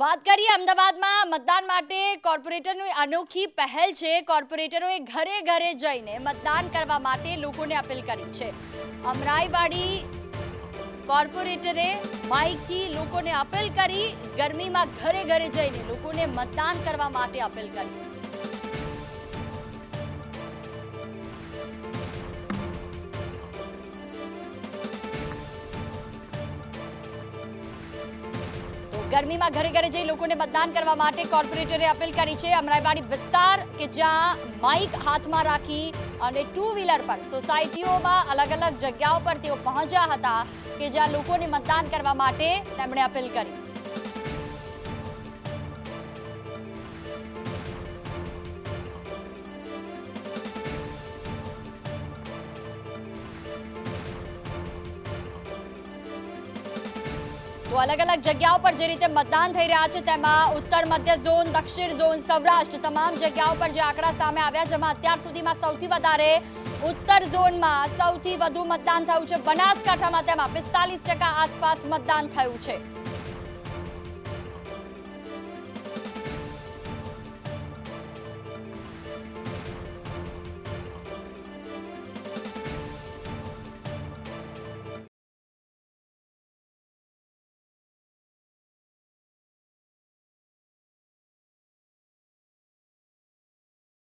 વાત કરીએ અમદાવાદમાં મતદાન માટે કોર્પોરેટરની અનોખી પહેલ છે। કોર્પોરેટરોએ ઘરે ઘરે જઈને મતદાન કરવા માટે લોકોને અપીલ કરી છે। અમરાઈવાડી કોર્પોરેટરે માઇકથી લોકોને અપીલ કરી, ગરમીમાં ઘરે ઘરે જઈને લોકોને મતદાન કરવા માટે અપીલ કરી। ગરમીમાં ઘરે ઘરે જઈ લોકોને મતદાન કરવા માટે કોર્પોરેટરે અપીલ કરી છે। અમરાઈવાડી વિસ્તાર કે જ્યાં માઇક હાથમાં રાખી અને ટુ વ્હીલર પર સોસાયટીઓમાં અલગ અલગ જગ્યાઓ પર તેઓ પહોંચ્યા હતા કે જ્યાં લોકોને મતદાન કરવા માટે તેમણે અપીલ કરી। તો અલગ અલગ જગ્યાઓ પર જે રીતે મતદાન થઈ રહ્યા છે તેમાં ઉત્તર મધ્ય ઝોન, દક્ષિણ ઝોન, સૌરાષ્ટ્ર તમામ જગ્યાઓ પર જે આંકડા સામે આવ્યા, જેમાં અત્યાર સુધીમાં સૌથી વધારે ઉત્તર ઝોનમાં સૌથી વધુ મતદાન થયું છે। બનાસકાંઠામાં તેમાં 45% આસપાસ મતદાન થયું છે।